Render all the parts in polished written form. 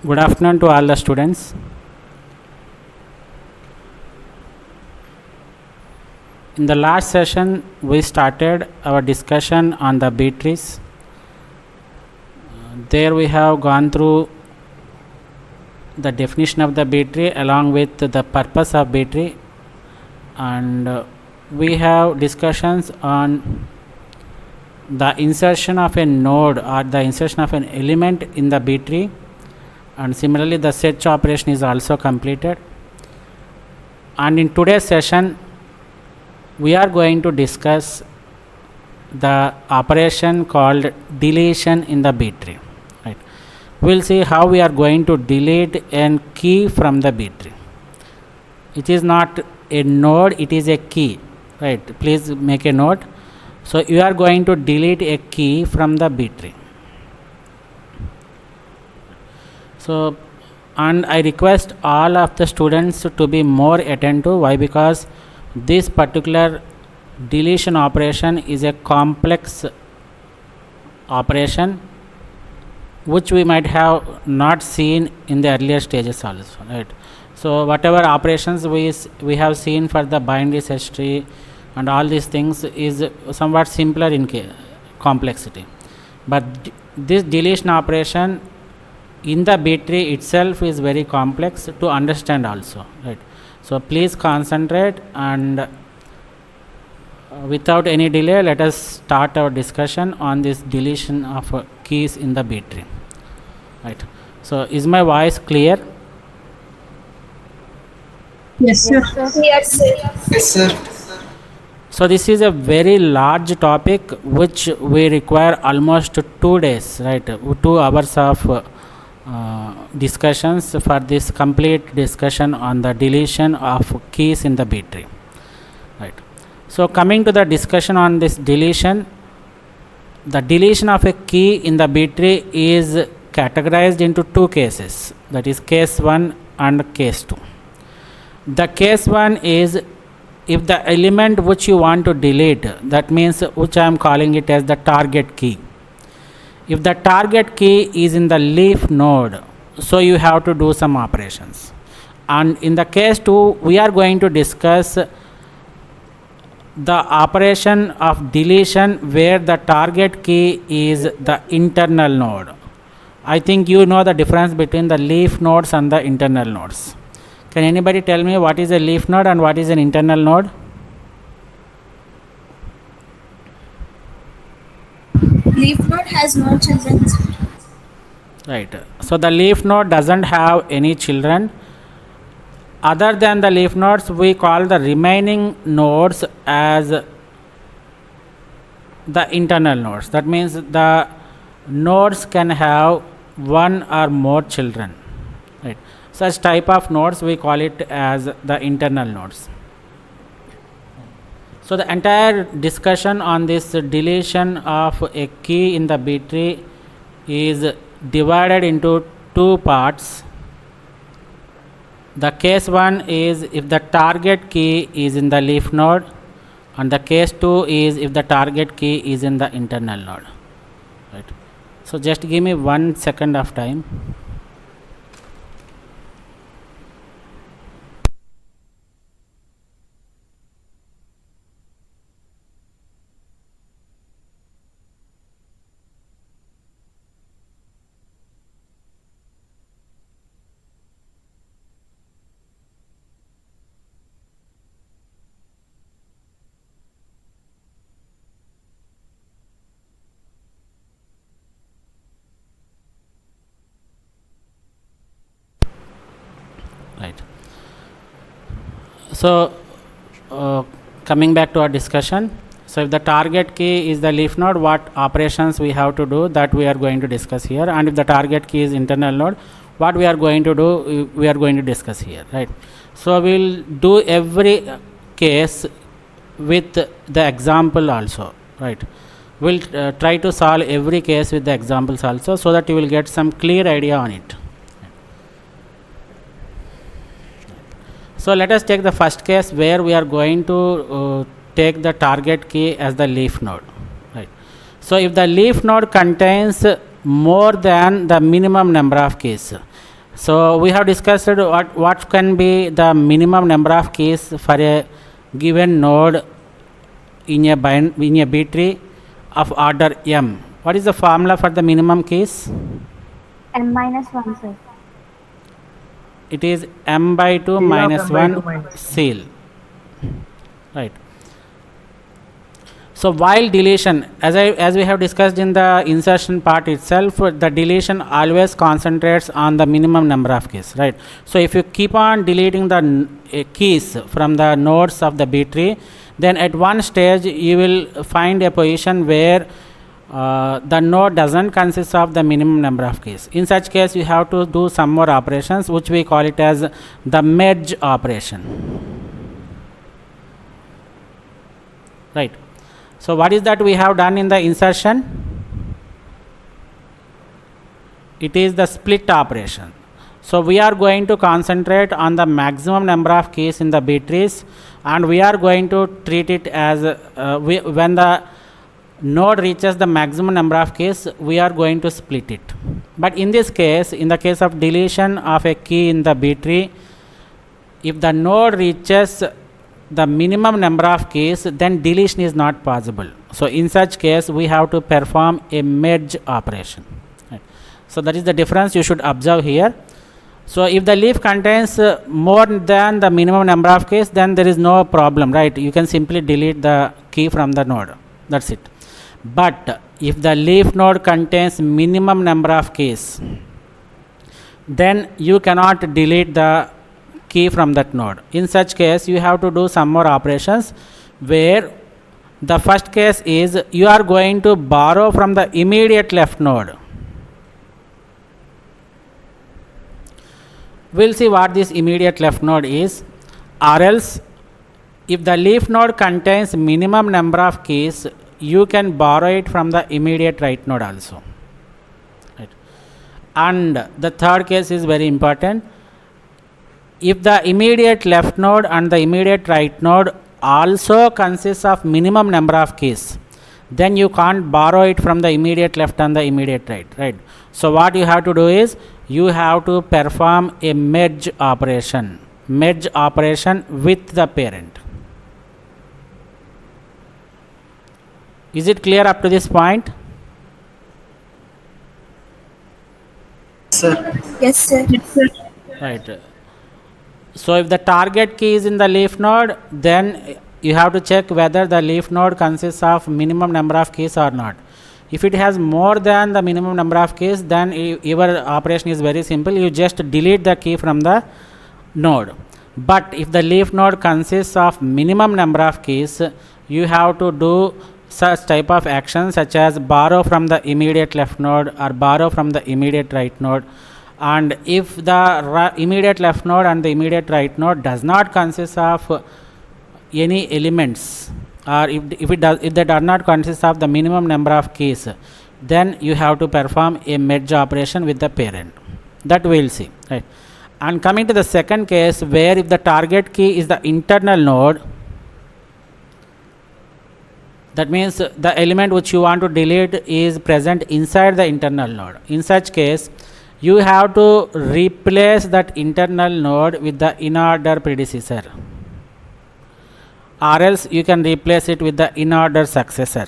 Good afternoon to all the students. In the last session, we started our discussion on the B trees. There we have gone through the definition of the B tree along with the purpose of B tree, and we have discussions on the insertion of a node or the insertion of an element in the B tree, and similarly the search operation is also completed. And in today's session we are going to discuss the operation called deletion in the B tree. Right. We'll see how we are going to delete a key from the B tree. It is not a node, it is a key. Right. Please make a note. So you are going to delete a key from the B tree. So, and I request all of the students to be more attentive. Why? Because this particular deletion operation is a complex operation which we might have not seen in the earlier stages also, right? So whatever operations we have seen for the binary search tree and all these things is somewhat simpler in complexity, but this deletion operation in the B tree itself is very complex to understand also, right? So please concentrate, and without any delay let us start our discussion on this deletion of keys in the B tree. Right. So is my voice clear? Yes, sir. Yes, sir. Yes, sir. So this is a very large topic which we require almost 2 days, right? 2 hours of discussions for this complete discussion on the deletion of keys in the B tree. Right. So coming to the discussion on this deletion, the deletion of a key in the B tree is categorized into 2 cases, that is case 1 and case 2. The case 1 is if the element which you want to delete, that means which I am calling it as the target key. If the target key is in the leaf node, so you have to do some operations. And in the case 2, we are going to discuss the operation of deletion where the target key is the internal node. I think you know the difference between the leaf nodes and the internal nodes. Can anybody tell me what is a leaf node and what is an internal node? Leaf node has no children. Right. So the leaf node doesn't have any children. Other than the leaf nodes, we call the remaining nodes as the internal nodes. That means the nodes can have 1 or more children. Right. Such type of nodes we call it as the internal nodes. So the entire discussion on this deletion of a key in the B tree is divided into 2 parts. The case 1 is if the target key is in the leaf node, and the case 2 is if the target key is in the internal node. Right. So just give me 1 second of time. Right. So coming back to our discussion, so if the target key is the leaf node, what operations we have to do, that we are going to discuss here, and if the target key is internal node, what we are going to do, we are going to discuss here, right? So we will do every case with the example also, right? We'll try to solve every case with the examples also, so that you will get some clear idea on it. So let us take the first case where we are going to take the target key as the leaf node, right? So if the leaf node contains more than the minimum number of keys, So we have discussed what can be the minimum number of keys for a given node in a B tree of order m. What is the formula for the minimum keys? M minus 1, sir. It is m by 2 Seal of minus m by 1 2 minus seal. Right. So while deletion, as we have discussed in the insertion part itself, the deletion always concentrates on the minimum number of keys, right? So if you keep on deleting the keys from the nodes of the B tree, then at one stage you will find a position where the node doesn't consist of the minimum number of keys. In such case, you have to do some more operations, which we call it as the merge operation, right? So what is that we have done in the insertion? It is the split operation. So we are going to concentrate on the maximum number of keys in the B trees, and we are going to treat it as when the node reaches the maximum number of keys, we are going to split it. But in this case, in the case of deletion of a key in the B tree, if the node reaches the minimum number of keys, then deletion is not possible. So in such case, we have to perform a merge operation, right? So that is the difference you should observe here. So if the leaf contains more than the minimum number of keys, then there is no problem, right? You can simply delete the key from the node, that's it. But if the leaf node contains minimum number of keys, then you cannot delete the key from that node. In such case, you have to do some more operations, where the first case is you are going to borrow from the immediate left node. We'll see what this immediate left node is, or else if the leaf node contains minimum number of keys, you can borrow it from the immediate right node also, right? And the third case is very important. If the immediate left node and the immediate right node also consists of minimum number of keys, then you can't borrow it from the immediate left and the immediate right? So what you have to do is, you have to perform a merge operation with the parent. Is it clear up to this point? Sir. Yes, sir. Right. So if the target key is in the leaf node, then you have to check whether the leaf node consists of minimum number of keys or not. If it has more than the minimum number of keys, then your operation is very simple. You just delete the key from the node. But if the leaf node consists of minimum number of keys, you have to do such type of action, such as borrow from the immediate left node or borrow from the immediate right node. And if the immediate left node and the immediate right node does not consist of any elements, or if they do not consist of the minimum number of keys, then you have to perform a merge operation with the parent. That we will see, right? And coming to the second case, where if the target key is the internal node, that means the element which you want to delete is present inside the internal node. In such case, you have to replace that internal node with the in-order predecessor, or else you can replace it with the in-order successor.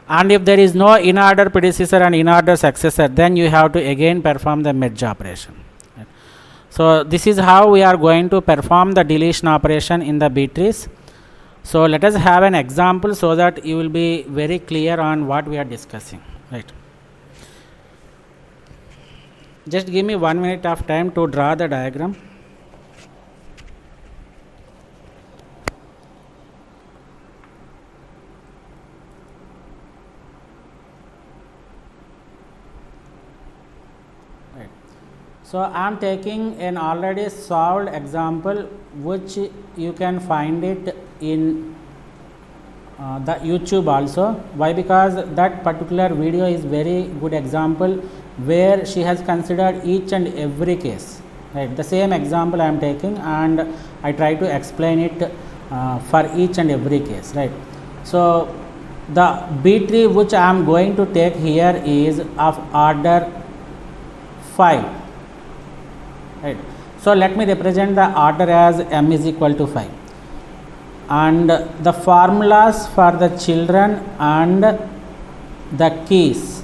And if there is no in-order predecessor and in-order successor, then you have to again perform the merge operation. So this is how we are going to perform the deletion operation in the B trees. So let us have an example so that you will be very clear on what we are discussing, right? Just give me 1 minute of time to draw the diagram. Right. So I am taking an already solved example, which you can find it in the YouTube also. Why? Because that particular video is very good example, where she has considered each and every case, right? The same example I am taking, and I try to explain it for each and every case, right? So the B tree which I am going to take here is of order 5, right? So let me represent the order as m is equal to 5, and the formulas for the children and the keys.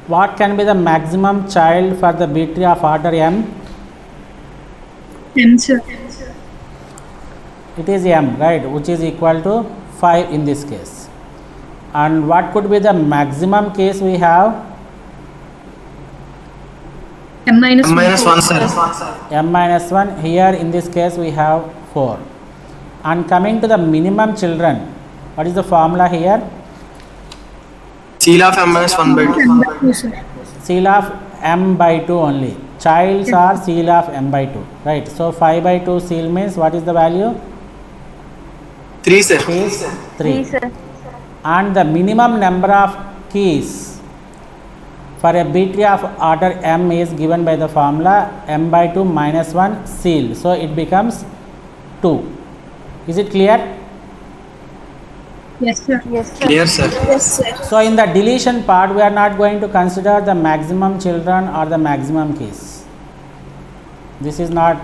What can be the maximum child for the B tree of order m? M, sir. It is m, right, which is equal to 5 in this case. And what could be the maximum case we have? M minus M minus 1. 1, sir. M minus 1. Here in this case we have 4. And coming to the minimum children, what is the formula here? Ceil of M minus 1 by 2. M by 2, sir. Ceil of m by 2 only. Childs are ceil of m by 2, right? So 5 by 2 ceil means what is the value? 3, sir. Is 3. Three, sir. And the minimum number of keys for a B tree of order m is given by the formula m by 2 minus 1 ceil. So it becomes 2. Is it clear? Yes, sir. Yes, sir. Clear, sir. Yes, sir. So in the deletion part, we are not going to consider the maximum children or the maximum keys. This is not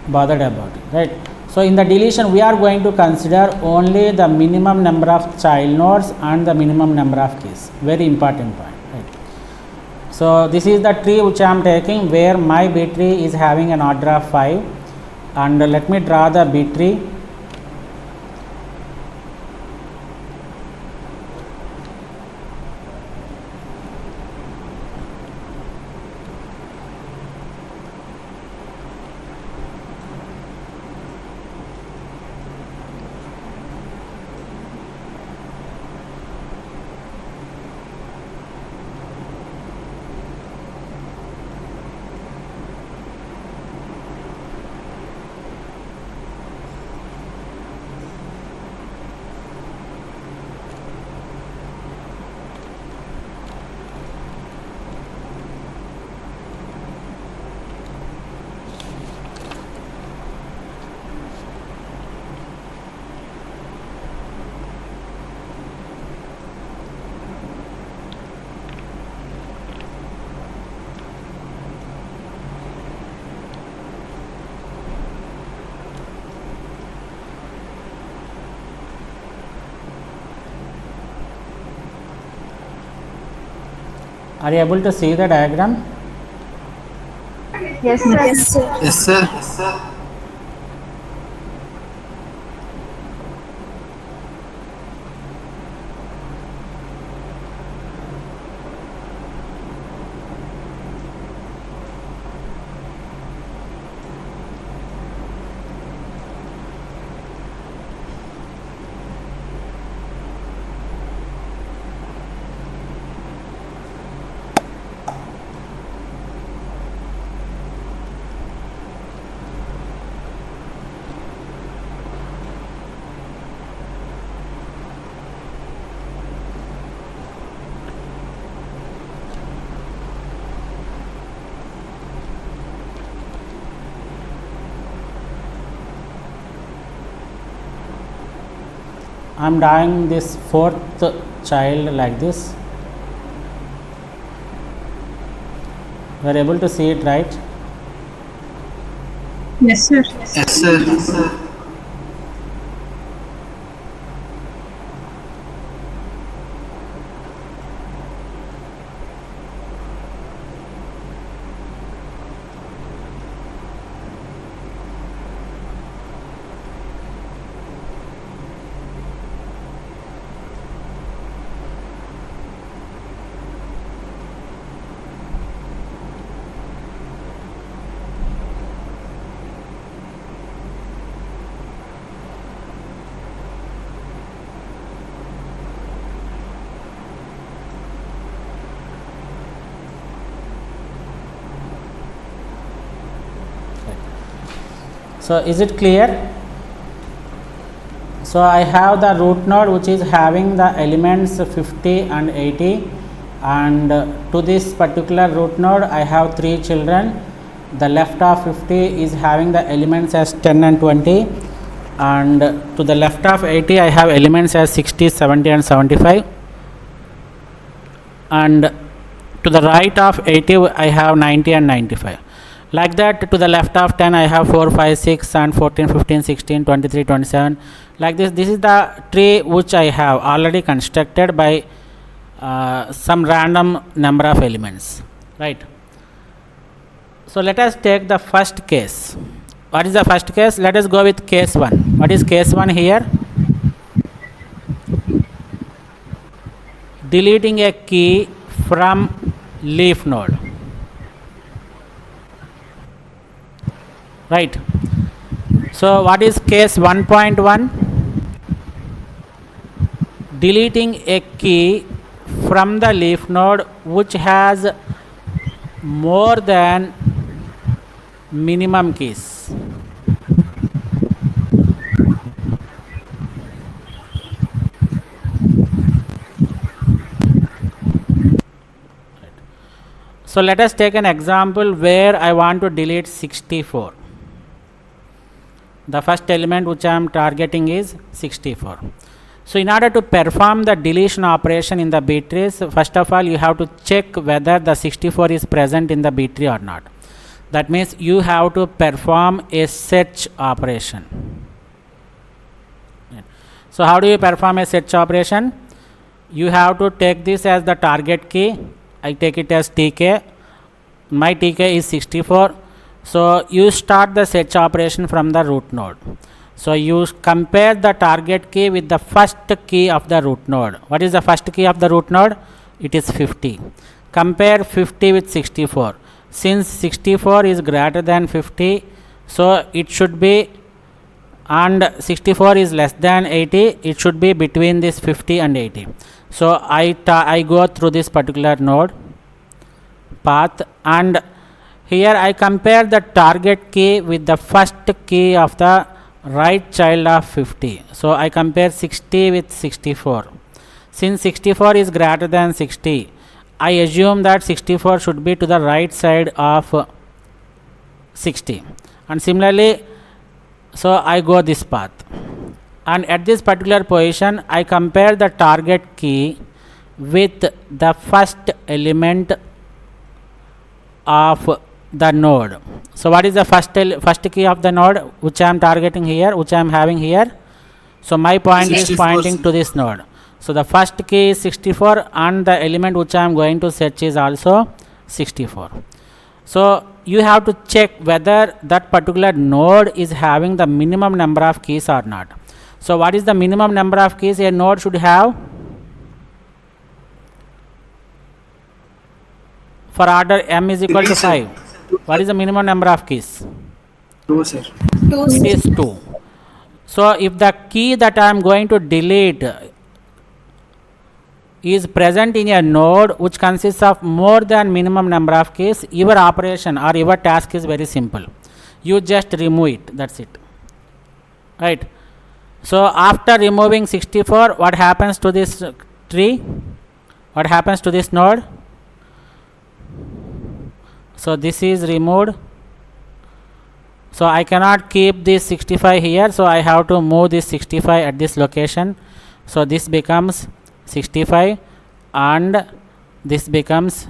bothered about it, right? So in the deletion, we are going to consider only the minimum number of child nodes and the minimum number of keys. Very important point, right? So this is the tree which I am taking, where my B tree is having an order of 5, and let me draw the B tree. Are you able to see the diagram? Yes, sir. Yes, sir. Yes, sir. I am drawing this fourth child like this. You are able to see it, right? Yes, sir. Yes, sir. So is it clear? So I have the root node which is having the elements 50 and 80, and to this particular root node I have 3 children. The left of 50 is having the elements as 10 and 20, and to the left of 80 I have elements as 60, 70 and 75. and to the right of 80 I have 90 and 95. Like that, to the left of 10 I have 4, 5, 6 and 14, 15, 16, 23, 27. Like this. This is the tree which I have already constructed by some random number of elements, right? So let us take the first case. What is the first case? Let us go with case 1. What is case 1 here? Deleting a key from leaf node, right? So what is case 1.1? Deleting a key from the leaf node which has more than minimum keys. So let us take an example where I want to delete 64. The first element which I am targeting is 64. So in order to perform the deletion operation in the B trees, first of all you have to check whether the 64 is present in the B tree or not. That means you have to perform a search operation. So how do you perform a search operation? You have to take this as the target key. I take it as TK. My TK is 64. So you start the search operation from the root node. So you compare the target key with the first key of the root node. What is the first key of the root node? It is 50. Compare 50 with 64. Since 64 is greater than 50, so it should be, and 64 is less than 80, it should be between this 50 and 80. So I go through this particular node path, and here I compare the target key with the first key of the right child of 50. So I compare 60 with 64. Since 64 is greater than 60, I assume that 64 should be to the right side of 60, and similarly, so I go this path, and at this particular position I compare the target key with the first element of the node. So what is the first key of the node which I am targeting here, which I am having here? So my point is pointing to this node. So the first key is 64, and the element which I am going to search is also 64. So you have to check whether that particular node is having the minimum number of keys or not. So what is the minimum number of keys a node should have? For order m is equal to 5. What is the minimum number of keys? 2, sir. It is 2. So if the key that I am going to delete is present in a node which consists of more than minimum number of keys, your operation or your task is very simple. You just remove it, that's it, right? So after removing 64, what happens to this tree? What happens to this node? So this is removed. So I cannot keep this 65 here, so I have to move this 65 at this location. So this becomes 65 and this becomes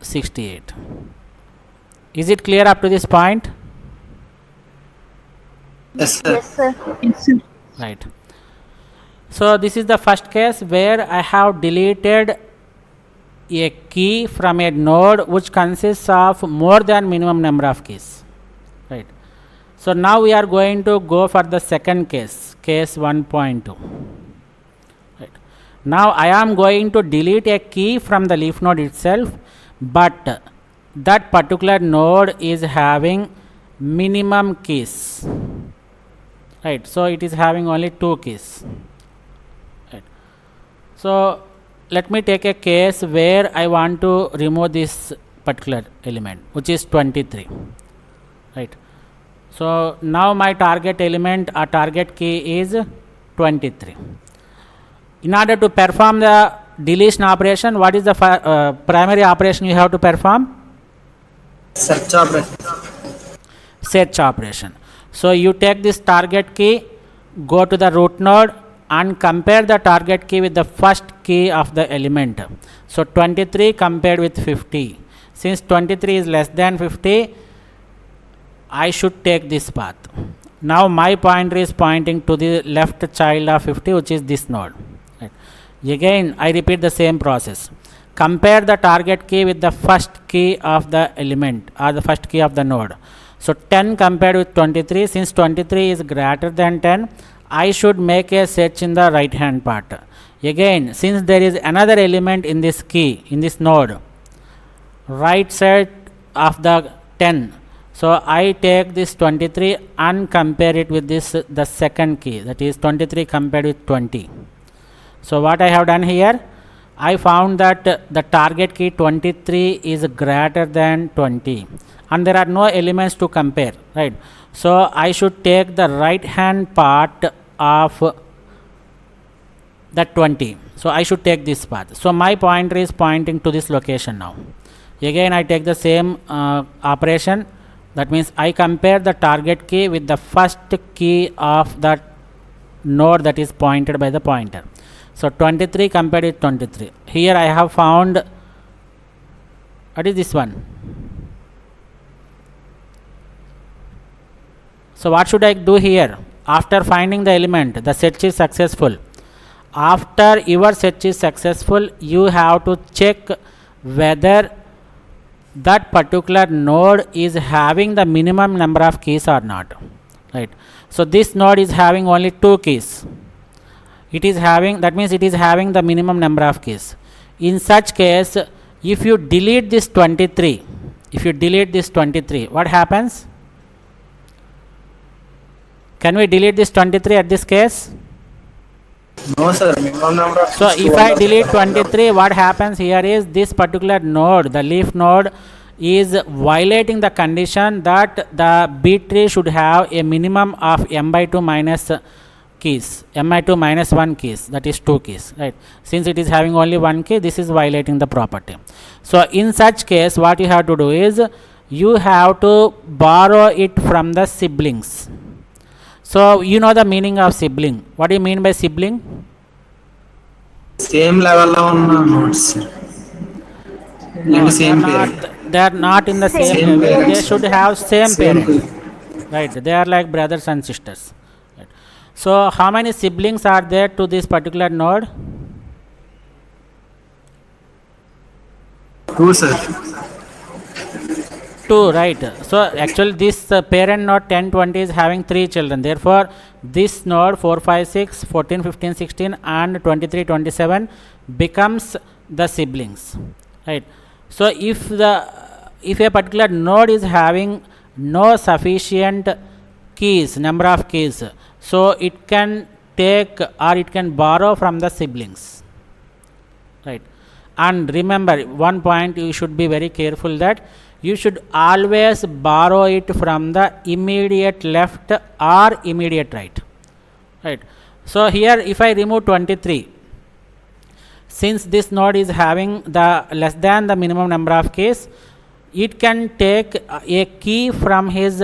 68. Is it clear up to this point? Yes, sir. Yes, sir. Yes, sir. Right. So this is the first case where I have deleted a key from a node which consists of more than minimum number of keys, right? So now we are going to go for the second case, case 1.2. Right. Now I am going to delete a key from the leaf node itself, but that particular node is having minimum keys, right? So it is having only 2 keys, right? So let me take a case where I want to remove this particular element, which is 23, right? So now my target element or target key is 23. In order to perform the deletion operation, what is the primary operation you have to perform? Search operation. Search operation. So you take this target key, go to the root node and compare the target key with the first key of the element. So 23 compared with 50. Since 23 is less than 50, I should take this path. Now my pointer is pointing to the left child of 50, which is this node. Right. Again, I repeat the same process. Compare the target key with the first key of the element or the first key of the node. So 10 compared with 23. Since 23 is greater than 10, I should make a search in the right hand part. Again, since there is another element in this key, in this node, right side of the 10. So I take this 23 and compare it with this, the second key, that is 23 compared with 20. So what I have done here, I found that the target key 23 is greater than 20 and there are no elements to compare, right? So I should take the right hand part of the 20. So I should take this path. So my pointer is pointing to this location now. Again I take the same operation. That means I compare the target key with the first key of that node that is pointed by the pointer. So 23 compared with 23. Here I have found, what is this one? So what should I do here? After finding the element, the search is successful. After your search is successful, you have to check whether that particular node is having the minimum number of keys or not, right? So this node is having only 2 keys. It is having, that means it is having the minimum number of keys. In such case, if you delete this 23, what happens? Can we delete this 23 at this case? No, sir. Minimum number of So keys if to I one. delete 23, what happens here is this particular node, the leaf node, is violating the condition that the B tree should have a minimum of m by 2 minus keys, m by 2 minus 1 keys, that is 2 keys, right? Since it is having only 1 key, this is violating the property. So in such case, what you have to do is, you have to borrow it from the siblings. So you know the meaning of sibling. What do you mean by sibling? Same level lo unna nodes, sir. And same parent. They are not in the same Same level. They parents. should have same Same parent. Right. They are like brothers and sisters. Right. So how many siblings are there to this particular node? 2, sir. 2, right? So actually this parent node 10, 20 is having 3 children. Therefore this node 4, 5, 6, 14, 15, 16 and 23, 27 becomes the siblings, right? So if a particular node is having no sufficient keys, number of keys, so it can take or it can borrow from the siblings, right? And remember one point, you should be very careful that you should always borrow it from the immediate left or immediate right, right? So here if I remove 23, since this node is having the less than the minimum number of keys, it can take a key from his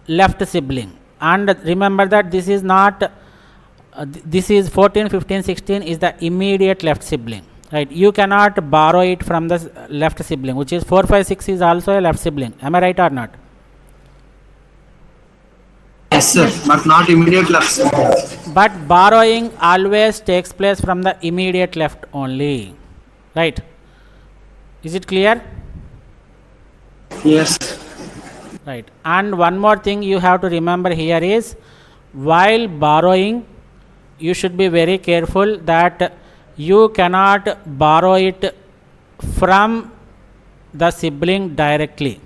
left sibling. And remember that this is not, this is 14, 15, 16 is the immediate left sibling, right? You cannot borrow it from the left sibling, which is 4, 5, 6 is also a left sibling. Am I right or not? Yes, sir. But not immediate left, sir. But borrowing always takes place from the immediate left only, right? Is it clear? Yes. Right. And one more thing you have to remember here is, while borrowing, you should be very careful that you cannot borrow it from the sibling directly,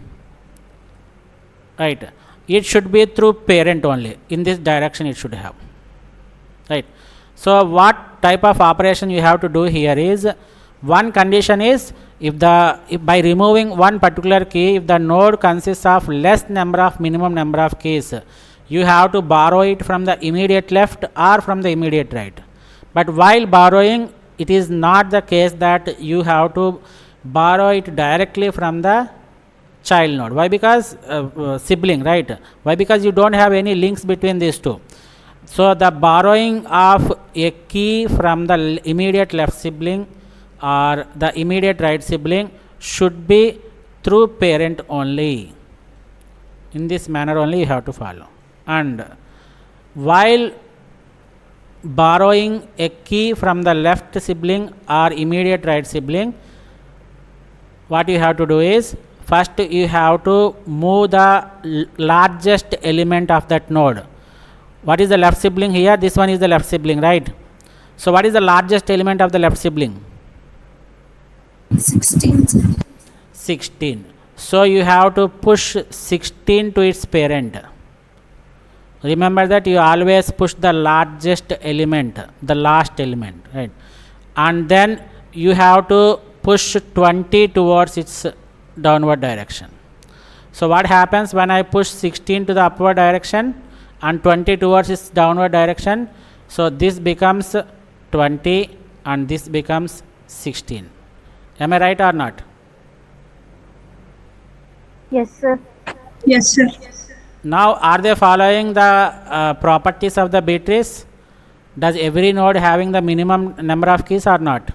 right? It should be through parent only. In this direction it should have, right? So what type of operation you have to do here is, one condition is, if by removing one particular key, if the node consists of less number of minimum number of keys, you have to borrow it from the immediate left or from the immediate right. But while borrowing, it is not the case that you have to borrow it directly from the child node. Why? Because sibling, right? Why? Because you don't have any links between these two. So the borrowing of a key from the immediate left sibling or the immediate right sibling should be through parent only. In this manner only you have to follow. And while borrowing a key from the left sibling or immediate right sibling, what you have to do is, first you have to move the largest element of that node. What is the left sibling here? This one is the left sibling, right? So what is the largest element of the left sibling? 16, sir. 16. So you have to push 16 to its parent. Remember that you always push the largest element, the last element, right? And then you have to push 20 towards its downward direction. So what happens when I push 16 to the upward direction and 20 towards its downward direction? So this becomes 20 and this becomes 16. Am I right or not? Yes, sir. Yes, sir. Now are they following the properties of the B trees? Does every node having the minimum number of keys or not?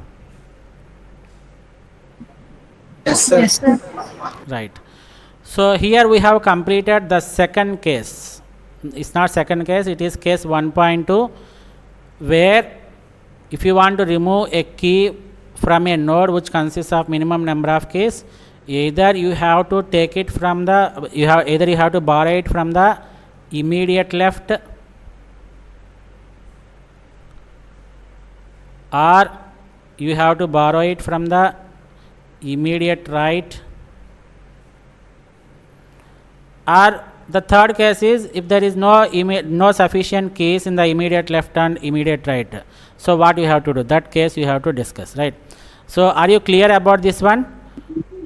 Yes, sir. Yes, sir. Right. So here we have completed the second case. It's not second case, it is case 1.2, where if you want to remove a key from a node which consists of minimum number of keys, either you have to take it from the, you have to borrow it from the immediate left, or you have to borrow it from the immediate right, or the third case is if there is no sufficient keys in the immediate left and immediate right. So what you have to do? That case you have to discuss, right? So are you clear about this one?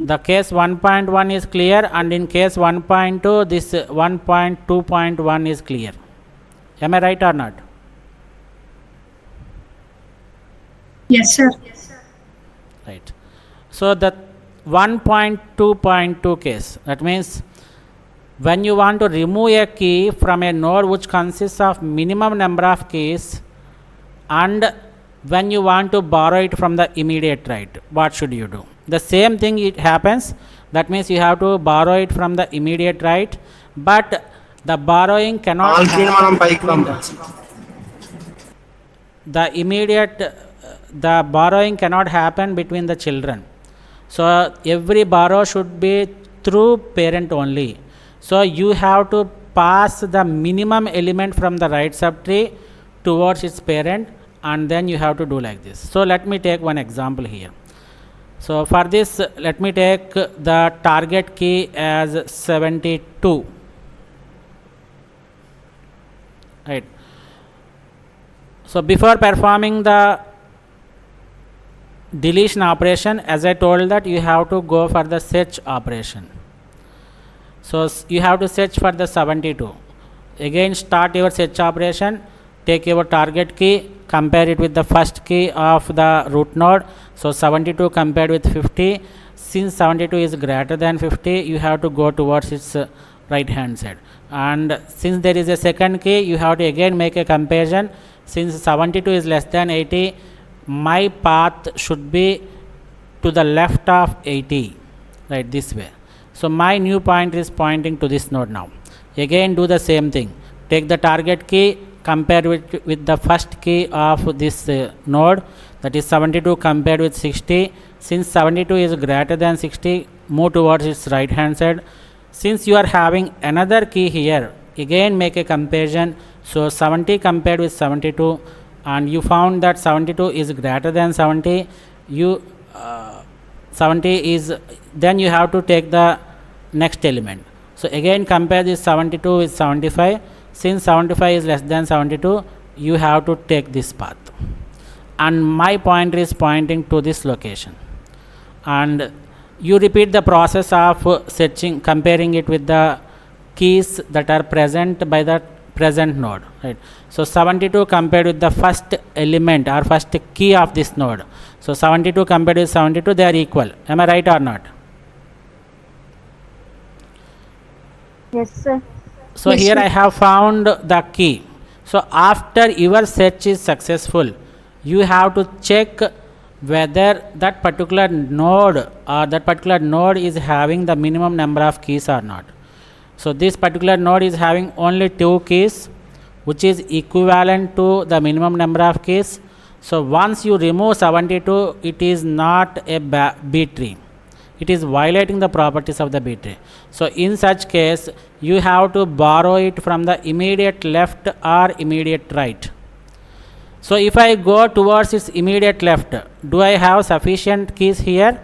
The case 1.1 is clear, and in case 1.2 this 1.2.1 is clear. Am I right or not? Yes, sir. Right. So the 1.2.2 case, that means when you want to remove a key from a node which consists of minimum number of keys, and when you want to borrow it from the immediate right, what should you do? The same thing it happens. That means you have to borrow it from the immediate right, but the borrowing cannot the borrowing cannot happen between the children. So every borrow should be through parent only. So you have to pass the minimum element from the right subtree towards its parent, and then you have to do like this. So let me take one example here. So for this, let me take the target key as 72. Right. So before performing the deletion operation, as I told that you have to go for the search operation. So you have to search for the 72. Again start your search operation, take your target key, compare it with the first key of the root node. So 72 compared with 50. Since 72 is greater than 50, you have to go towards its right hand side. And since there is a second key, you have to again make a comparison. Since 72 is less than 80, my path should be to the left of 80, right, this way. So my new pointer is pointing to this node now. Again do the same thing. Take the target key, compare with the first key of this node, that is 72 compared with 60. Since 72 is greater than 60, move towards its right hand side. Since you are having another key here, again make a comparison. So 70 compared with 72, and you found that 72 is greater than 70. 70 is, then you have to take the next element. So again compare this 72 with 75. Since 75 is less than 72, you have to take this path, and my pointer is pointing to this location. And you repeat the process of searching, comparing it with the keys that are present by the present node, right? So 72 compared with the first element or first key of this node. So 72 compared with 72, they are equal. Am I right or not? Yes, sir. So Yes, here sir. I have found the key. So after your search is successful, you have to check whether that particular node or that particular node is having the minimum number of keys or not. So this particular node is having only 2 keys, which is equivalent to the minimum number of keys. So once you remove 72, it is not a B tree. It is violating the properties of the B tree. So in such case, you have to borrow it from the immediate left or immediate right. So if I go towards its immediate left, do I have sufficient keys here?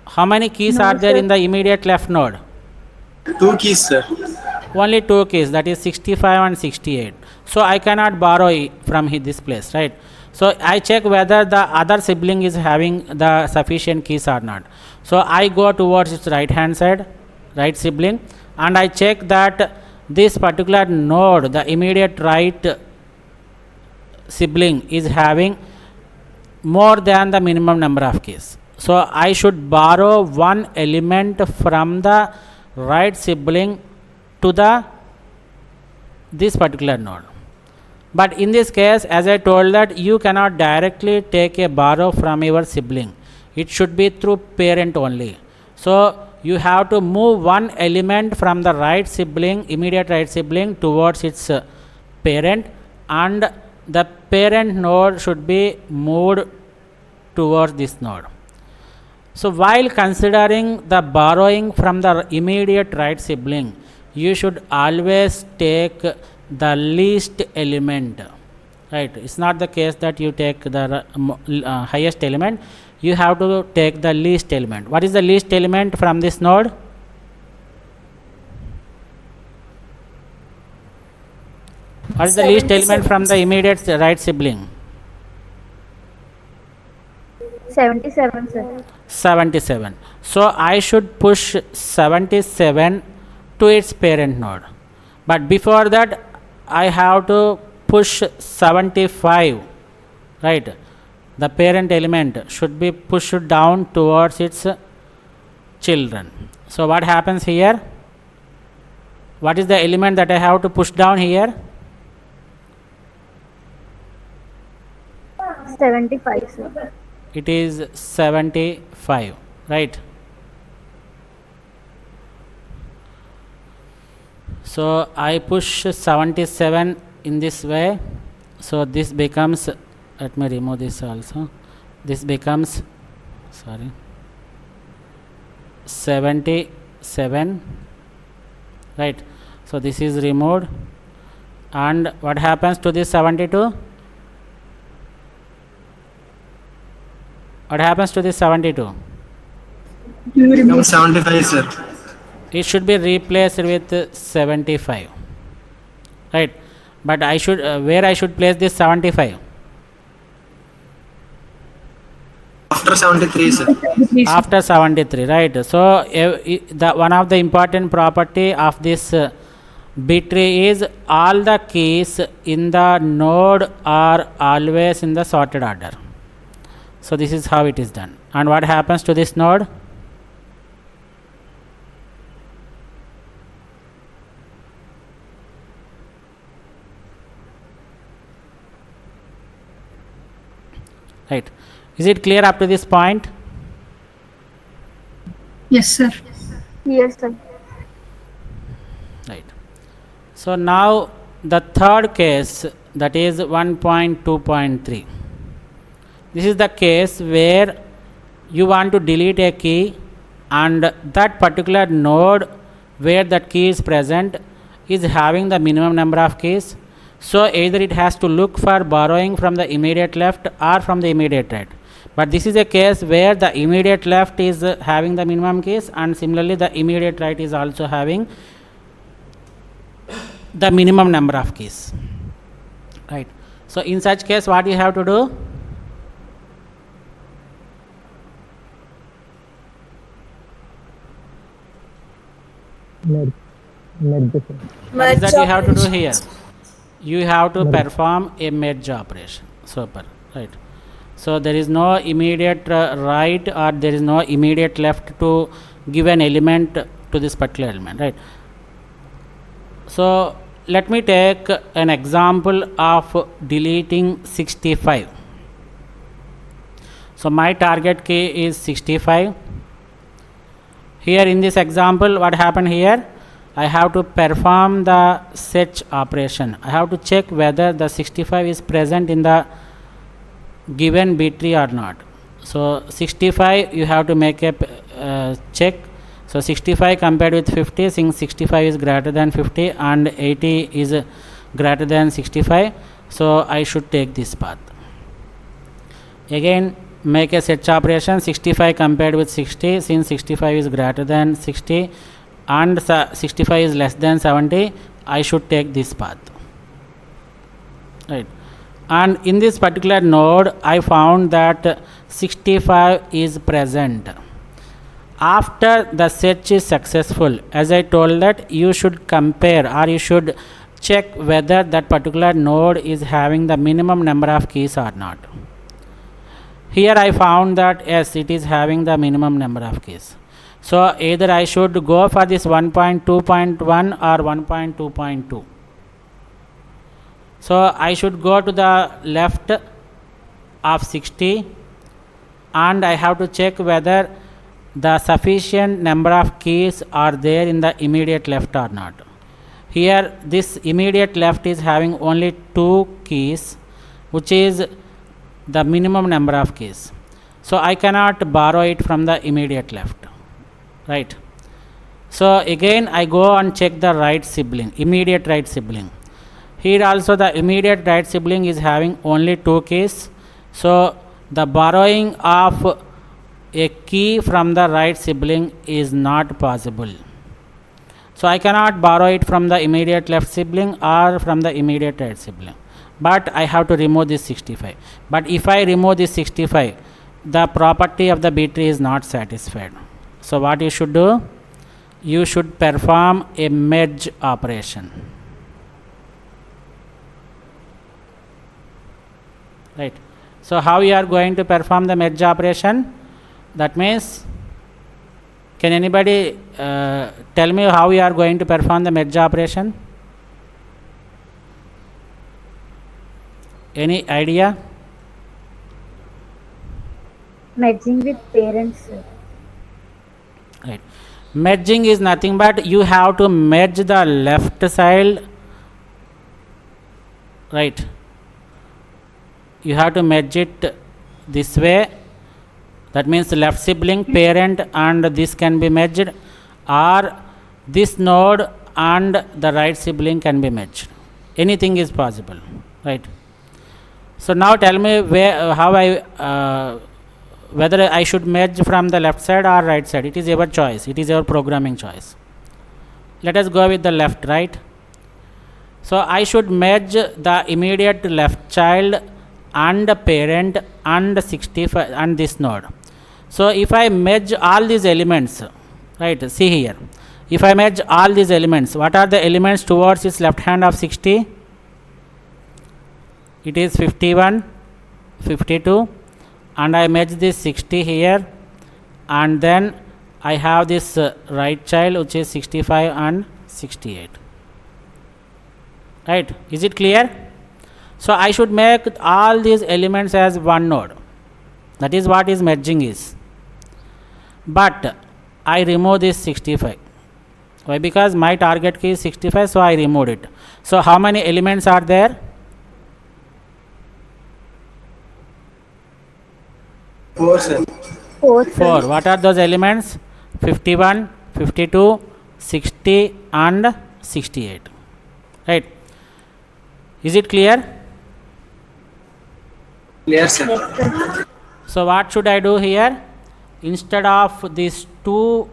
How many keys are there in the immediate left node? 2 keys, sir. Only 2 keys, that is 65 and 68. So I cannot borrow from this place, right? So I check whether the other sibling is having the sufficient keys or not. So I go towards its right hand side, right sibling, and I check that this particular node, the immediate right sibling, is having more than the minimum number of keys. So I should borrow one element from the right sibling to this particular node. But in this case, as I told, that you cannot directly take a borrow from your sibling. It should be through parent only. So you have to move one element from the right sibling, immediate right sibling, towards its parent, and the parent node should be moved towards this node. So while considering the borrowing from the immediate right sibling, you should always take the least element, right? It's not the case that you take the highest element. You have to take the least element. What is the least element from this node? What is the least element from the immediate right sibling? 77, sir. 77. So I should push 77 to its parent node. But before that, I have to push 75, right? The parent element should be pushed down towards its children. So what happens here? What is the element that I have to push down here? 75, sir. It is 75, right? So I push 77 in this way. So this becomes, let me remove this also. This becomes, 77, right? So this is removed. And what happens to this 72? What happens to this 72? You remove Become 75, sir. It should be replaced with 75, right? But I should where I should place this 75? After 73, sir. After 73, right? So the one of the important property of this B tree is all the keys in the node are always in the sorted order. So this is how it is done. And what happens to this node? Right. Is it clear up to this point? Yes, sir. Yes, sir. Right. So now the third case, that is 1.2.3. This is the case where you want to delete a key and that particular node where that key is present is having the minimum number of keys. So either it has to look for borrowing from the immediate left or from the immediate right. But this is a case where the immediate left is having the minimum keys, and similarly the immediate right is also having the minimum number of keys, right? So in such case, what you have to do? What is that you have to do here? You have to perform a merge operation. Super, right? So there is no immediate right or there is no immediate left to give an element to this particular element, right? So let me take an example of deleting 65. So my target key is 65. Here in this example, what happened here? I have to perform the search operation. I have to check whether the 65 is present in the given bit tree or not. So 65, you have to make a check. So 65 compared with 50, since 65 is greater than 50 and 80 is greater than 65, so I should take this path. Again, make a search operation. 65 compared with 60, since 65 is greater than 60 and 65 is less than 70, I should take this path, right? And in this particular node, I found that 65 is present. After the search is successful, as I told that you should compare or you should check whether that particular node is having the minimum number of keys or not. Here I found that yes, it is having the minimum number of keys. So either I should go for this 1.2.1 or 1.2.2. So I should go to the left of 60 and I have to check whether the sufficient number of keys are there in the immediate left or not. Here this immediate left is having only 2 keys, which is the minimum number of keys. So I cannot borrow it from the immediate left, right? So again I go and check the right sibling, immediate right sibling. Here also the immediate right sibling is having only 2 keys. So the borrowing of a key from the right sibling is not possible. So I cannot borrow it from the immediate left sibling or from the immediate right sibling. But I have to remove this 65. But if I remove this 65, the property of the B tree is not satisfied. So what you should do? You should perform a merge operation. Right. So how you are going to perform the merge operation? That means, can anybody tell me how you are going to perform the merge operation? Any idea? Merging with parents, sir. Right. Merging is nothing but you have to merge the left side, right? You have to merge it this way. That means left sibling, parent, and this can be merged, or this node and the right sibling can be merged. Anything is possible, right? So now tell me whether I should merge from the left side or right side. It is your choice. It is your programming choice. Let us go with the left, right? So I should merge the immediate left child and parent and 65 and this node. So if I merge all these elements, right, see here, if I merge all these elements, what are the elements towards its left hand of 60? It is 51, 52, and I merge this 60 here, and then I have this right child, which is 65 and 68. Right, is it clear? So I should make all these elements as one node. That is what is merging is. But I remove this 65. Why? Because my target key is 65, so I removed it. So how many elements are there? 4, sir. 4, sir. 4. What are those elements? 51, 52, 60 and 68. Right. Is it clear? Clear, sir. So what should I do here? Instead of these two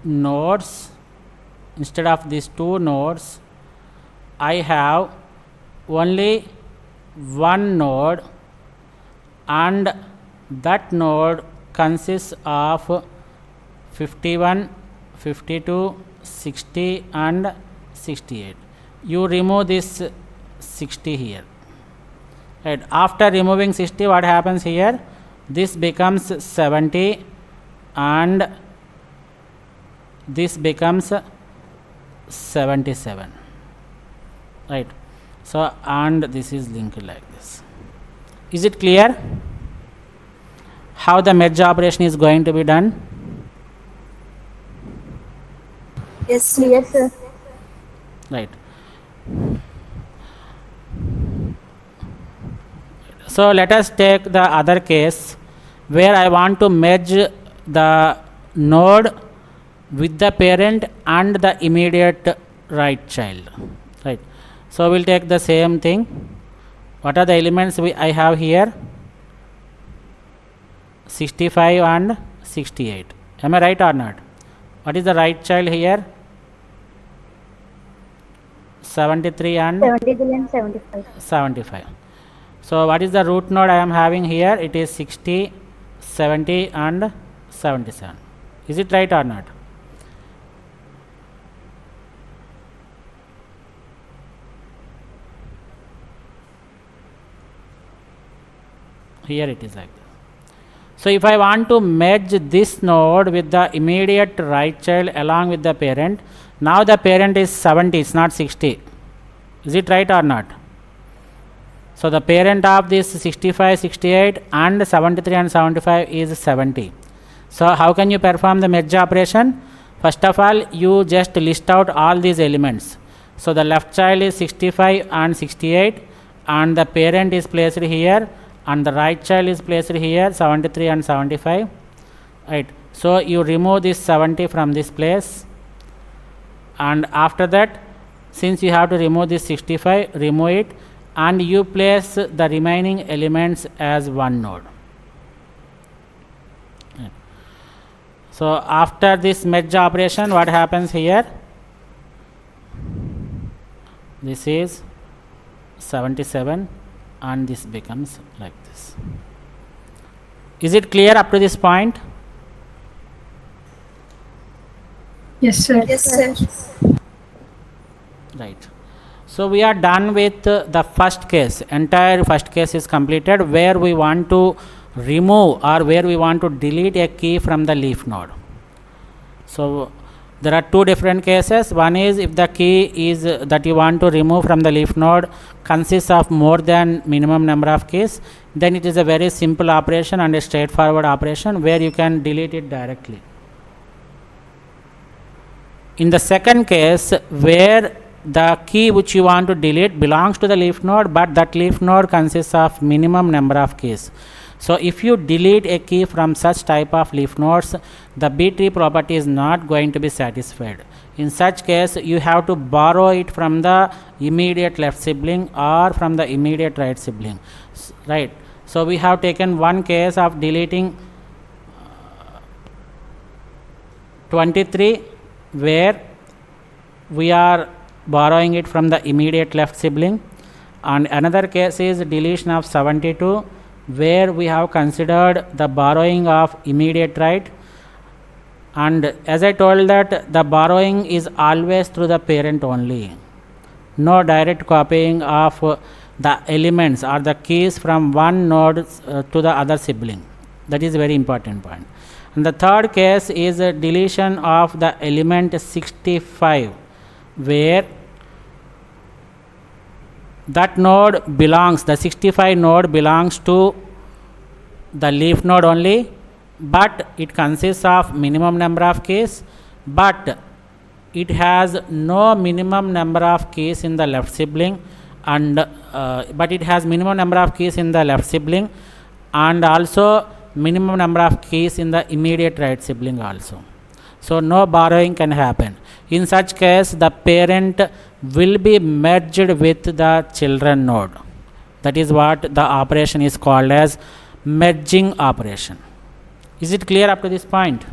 nodes, I have only one node, and that node consists of 51, 52, 60 and 68. You remove this 60 here. Right. After removing 60, what happens here? This becomes 70 and this becomes 77. right? So and this is linked like this. Is it clear how the merge operation is going to be done? Yes, sir. Clear, sir. Right. So let us take the other case where I want to merge the node with the parent and the immediate right child, right? So we'll take the same thing. What are the elements I have here? 65 and 68. Am I right or not? What is the right child here? 73 and 73 and 75. 75. So what is the root node I am having here? It is 60, 70 and 77. Is it right or not? Here it is like this. So if I want to merge this node with the immediate right child along with the parent, now the parent is 70, it's not 60. Is it right or not? So the parent of this 65, 68 and 73 and 75 is 70. So how can you perform the merge operation? First of all, you just list out all these elements. So the left child is 65 and 68 and the parent is placed here and the right child is placed here 73 and 75, right? So you remove this 70 from this place, and after that, since you have to remove this 65, remove it and you place the remaining elements as one node. Right. So after this merge operation, what happens here? This is 77 and this becomes like this. Is it clear up to this point? Yes, sir. Yes, sir. Right. So we are done with the first case. Entire first case is completed where we want to remove or where we want to delete a key from the leaf node. So there are two different cases. One is if the key is that you want to remove from the leaf node consists of more than minimum number of keys, then it is a very simple operation and a straightforward operation where you can delete it directly. In the second case, where the key which you want to delete belongs to the leaf node, but that leaf node consists of minimum number of keys. So if you delete a key from such type of leaf nodes, the B tree property is not going to be satisfied. In such case, you have to borrow it from the immediate left sibling or from the immediate right sibling, right? So we have taken one case of deleting 23 where we are borrowing it from the immediate left sibling, and another case is deletion of 72 where we have considered the borrowing of immediate right, and as I told that the borrowing is always through the parent only, no direct copying of the elements or the keys from one node to the other sibling. That is a very important point. And the third case is a deletion of the element 65 where that node belongs, the 65 node belongs to the leaf node only, but it consists of minimum number of keys, but it has no minimum number of keys in the left sibling, and but it has minimum number of keys in the left sibling and also minimum number of keys in the immediate right sibling also. So no borrowing can happen. In such case, the parent will be merged with the children node. That is what the operation is called as merging operation. Is it clear up to this point?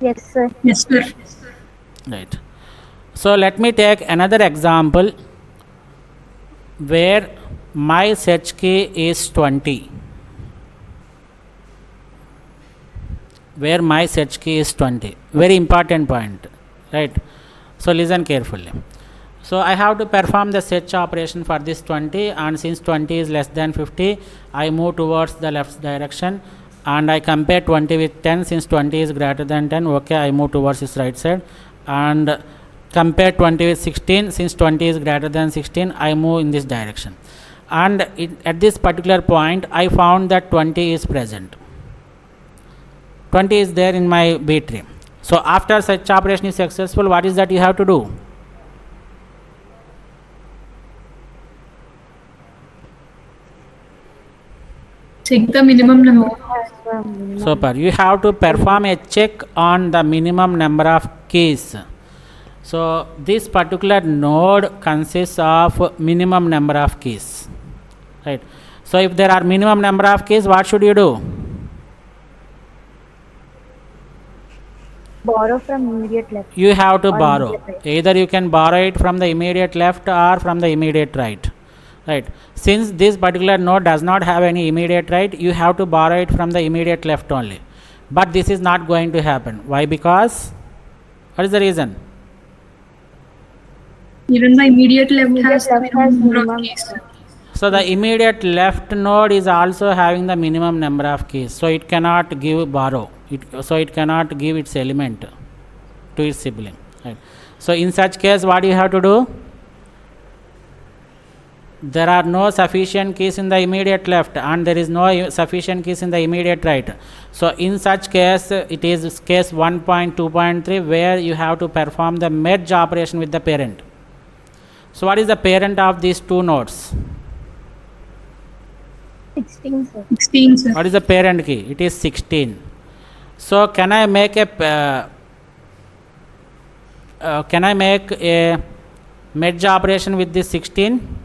Yes, sir. Yes, sir. Right. So let me take another example where my search key is 20. Where my search key is 20. Very important point, right? So listen carefully. So I have to perform the search operation for this 20, and since 20 is less than 50, I move towards the left direction and I compare 20 with 10. Since 20 is greater than 10, okay, I move towards its right side, and compare 20 with 16. Since 20 is greater than 16, I move in this direction, and at this particular point I found that 20 is present. 20 is there in my B tree. So after such operation is successful, what is that you have to do? Check the minimum number. Super. You have to perform a check on the minimum number of keys. So this particular node consists of minimum number of keys, right? So if there are minimum number of keys, what should you do? Borrow from immediate left. You have to Or borrow. immediate right. Either you can borrow it from the immediate left or from the immediate right. Right. Since this particular node does not have any immediate right, you have to borrow it from the immediate left only. But this is not going to happen. Why? Because what is the reason? Even the immediate left Immediate has left has minimum number of minimum keys. So the immediate left node is also having the minimum number of keys. So it cannot give borrow. So it cannot give its element to its sibling. Right. So in such case, what you have to do? There are no sufficient keys in the immediate left, and there is no sufficient keys in the immediate right. So in such case, it is case 1.2.3 where you have to perform the merge operation with the parent. So what is the parent of these two nodes? 16, sir. 16, sir. What is the parent key? It is 16. So can I make a merge operation with this 16?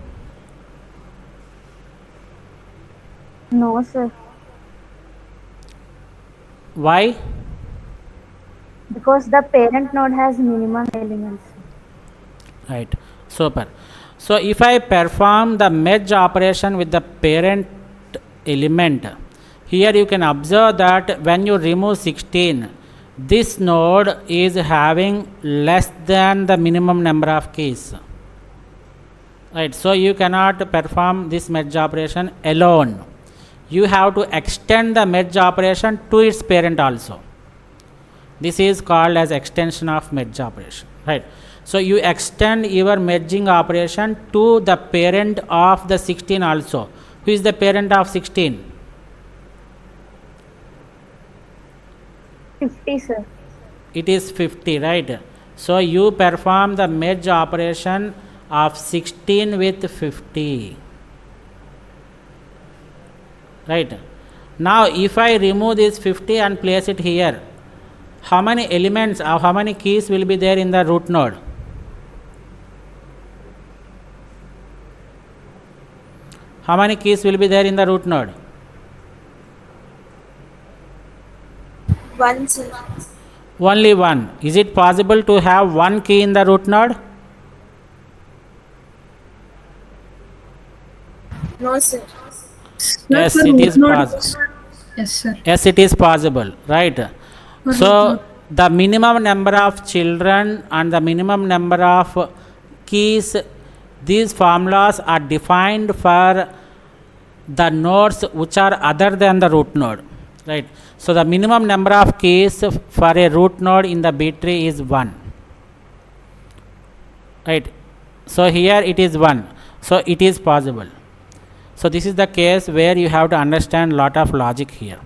No, sir. Why? Because the parent node has minimum elements. Right. Super. So if I perform the merge operation with the parent element, here you can observe that when you remove 16, this node is having less than the minimum number of keys. Right. So you cannot perform this merge operation alone. You have to extend the merge operation to its parent also. This is called as extension of merge operation. Right. So you extend your merging operation to the parent of the 16 also. Who is the parent of 16? 50, sir. It is 50, right? So you perform the merge operation of 16 with 50. Right. Now if I remove this 50 and place it here, how many elements or how many keys will be there in the root node? How many keys will be there in the root node? 1, sir. Only one. Is it possible to have one key in the root node? No, sir. Yes, For it root is node- possible. Yes, sir. Yes, it is possible, right? For So root node. the minimum number of children and the minimum number of keys, these formulas are defined for the nodes which are other than the root node, right? So the minimum number of keys for a root node in the B tree is 1, right? So here it is 1, so it is possible. So this is the case where you have to understand lot of logic here.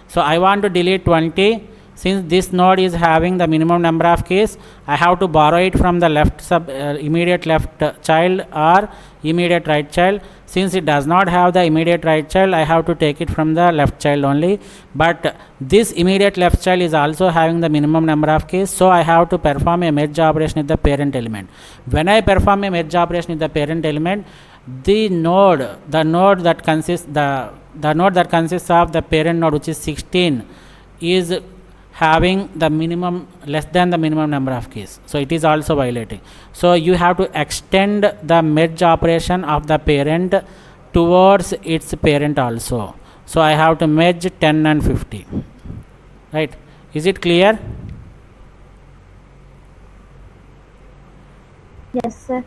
So I want to delete 20. Since this node is having the minimum number of keys, I have to borrow it from the immediate left child or immediate right child. Since it does not have the immediate right child, I have to take it from the left child only. But this immediate left child is also having the minimum number of keys, so I have to perform a merge operation with the parent element. When I perform a merge operation with the parent element, the node that consists of the parent node, which is 16, is having the minimum less than the minimum number of keys, so it is also violating. So you have to extend the merge operation of the parent towards its parent also. So I have to merge 10 and 50, right? Is it clear? Yes, sir.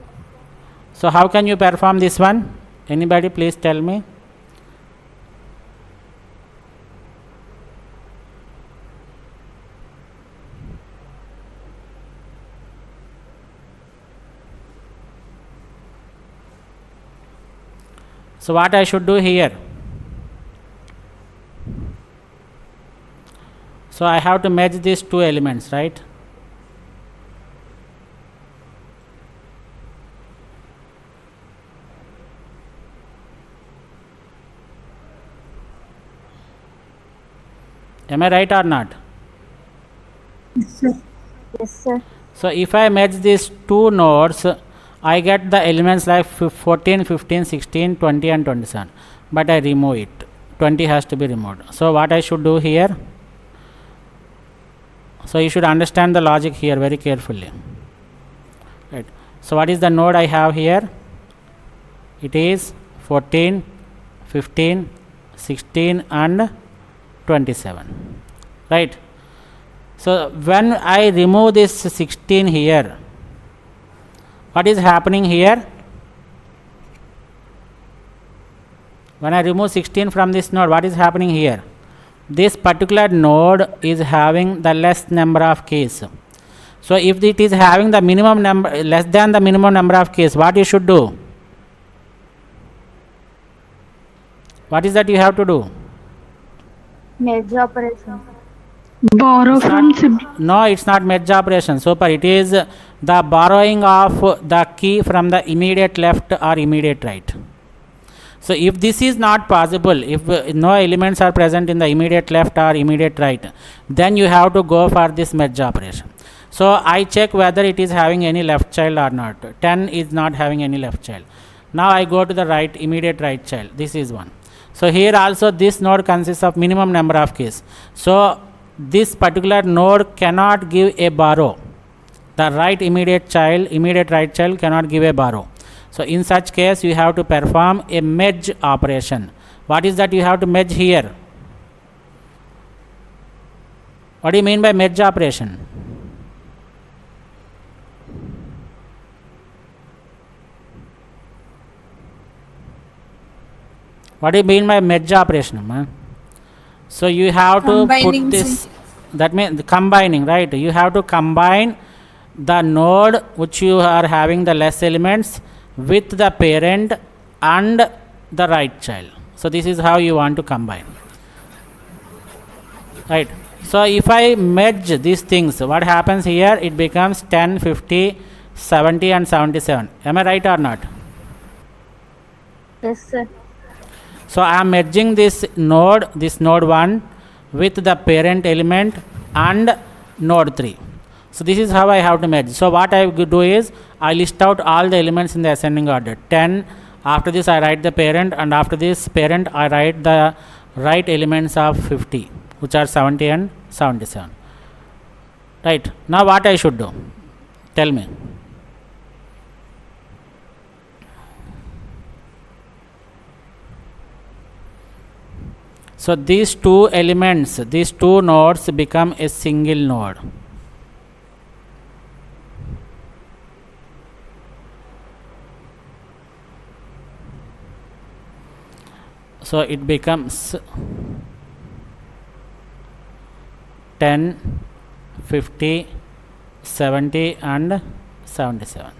So how can you perform this one? Anybody please tell me? So what I should do here? So I have to merge these two elements, right? Am I right or not? Yes, sir. Yes, sir. So if I merge these two nodes, I get the elements like 14, 15, 16, 20 and 27. But I remove it. 20 has to be removed. So what I should do here? So you should understand the logic here very carefully. Right. So what is the node I have here? It is 14, 15, 16 and 27. Right. So when I remove this 16 here, what is happening here? When I remove 16 from this node, what is happening here? This particular node is having the less number of keys. So if it is having the minimum number, less than the minimum number of keys, what you should do? What is that you have to do? Merge operation. Borrow It's from not- sibling. No, it's not merge operation. Super. It is the borrowing of the key from the immediate left or immediate right. So if this is not possible, if no elements are present in the immediate left or immediate right, then you have to go for this merge operation. So I check whether it is having any left child or not. 10 is not having any left child. Now I go to the right, immediate right child. This is 1. So here also this node consists of minimum number of keys. So this particular node cannot give a borrow. The right immediate right child cannot give a borrow. So in such case you have to perform a merge operation. What is that you have to merge here? What do you mean by merge operation? What do you mean by merge operation, man? So you have to Combining put this, that means combining, right? You have to combine the node which you are having the less elements with the parent and the right child. So this is how you want to combine, right? So if I merge these things, what happens here? It becomes 10, 50, 70 and 77. Am I right or not? Yes, sir. So I am merging this node 1 with the parent element and node 3. So this is how I have to merge. So what I do is I list out all the elements in the ascending order. 10, after this I write the parent, and after this parent I write the right elements of 50, which are 70 and 77. Right. Now what I should do? Tell me. So these two elements, these two nodes become a single node. So it becomes 10, 50, 70 and 77.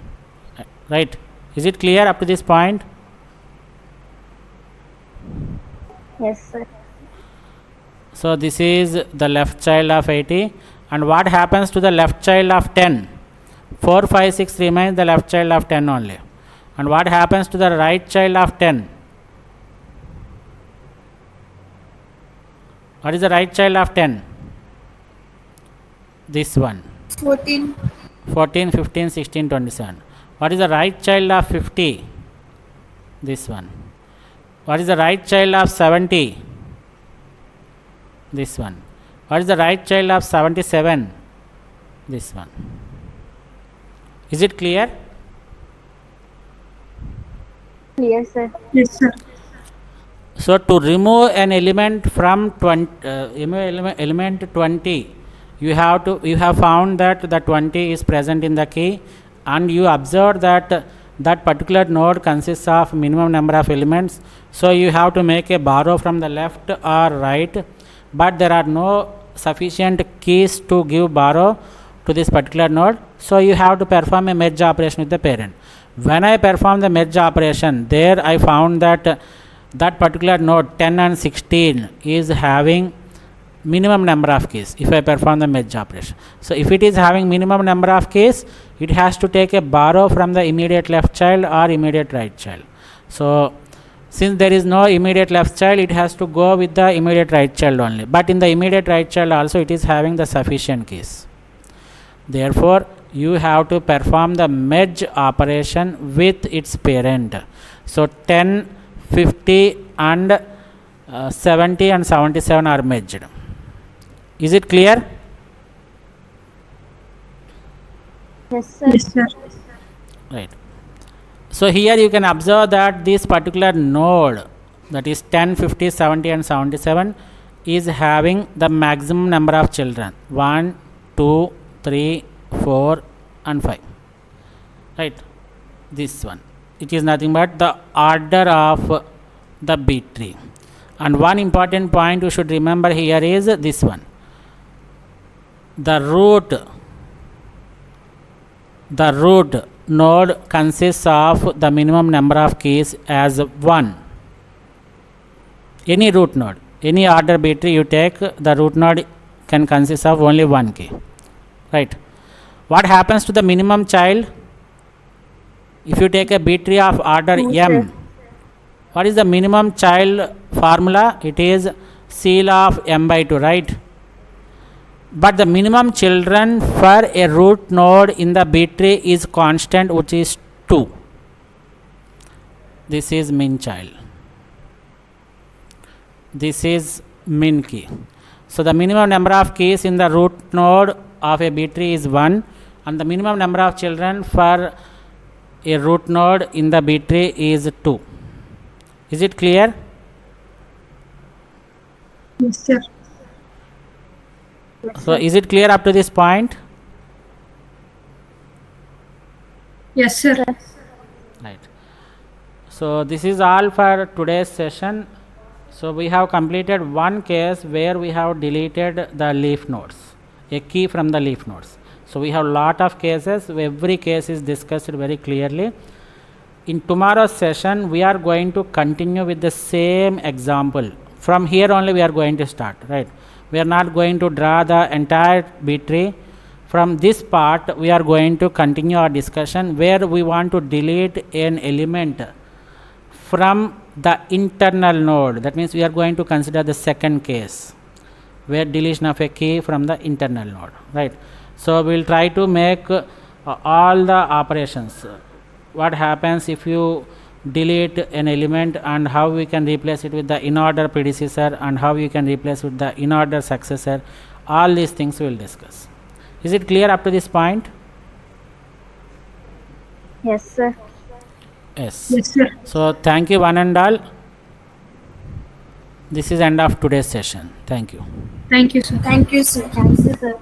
Right. Is it clear up to this point? Yes, sir. So this is the left child of 80, and what happens to the left child of 10? 4, 5, 6 remains the left child of 10 only. And what happens to the right child of 10? What is the right child of 10? This one. 14. 14, 15, 16, 27. What is the right child of 50? This one. What is the right child of 70? This one. What is the right child of 77? This one. Is it clear? Clear, sir. Yes, sir. So to remove an element from element 20, you have found that the 20 is present in the key, and you observe that that particular node consists of minimum number of elements. So you have to make a borrow from the left or right, but there are no sufficient keys to give borrow to this particular node. So you have to perform a merge operation with the parent. When I perform the merge operation, there I found that that particular node 10 and 16 is having minimum number of keys if I perform the merge operation. So if it is having minimum number of keys, it has to take a borrow from the immediate left child or immediate right child. So since there is no immediate left child, it has to go with the immediate right child only. But in the immediate right child also, it is having the sufficient keys. Therefore, you have to perform the merge operation with its parent. So 10, 50 and 70 and 77 are merged. Is it clear? Yes, sir. Yes, sir. Right. So here you can observe that this particular node, that is 10, 50, 70 and 77, is having the maximum number of children 1, 2, 3, 4 and 5. Right. This one. It is nothing but the order of the B tree. And one important point you should remember here is this one. The root node consists of the minimum number of keys as 1. Any root node, any order B tree you take, the root node can consist of only 1 key. Right. What happens to the minimum child? If you take a B tree of order M, what is the minimum child formula? It is CL of M by 2, right? But the minimum children for a root node in the B tree is constant, which is 2. This is min child. This is min key. So the minimum number of keys in the root node of a B tree is 1, and the minimum number of children for a root node in the B tree is 2. Is it clear? Yes, sir. So is it clear up to this point? Yes, sir. Right. So this is all for today's session. So we have completed one case where we have deleted the leaf nodes, a key from the leaf nodes. So we have lot of cases. Every case is discussed very clearly. In tomorrow's session, we are going to continue with the same example. From here only we are going to start, right? We are not going to draw the entire B tree. From this part, we are going to continue our discussion where we want to delete an element from the internal node. That means we are going to consider the second case where deletion of a key from the internal node, right? So we will try to make all the operations. What happens if you delete an element and how we can replace it with the in-order predecessor and how you can replace with the in-order successor. All these things we will discuss. Is it clear up to this point? Yes, sir. Yes. Yes, sir. So thank you one and all. This is end of today's session. Thank you. Thank you, sir. Thank you, sir. Thank you, sir.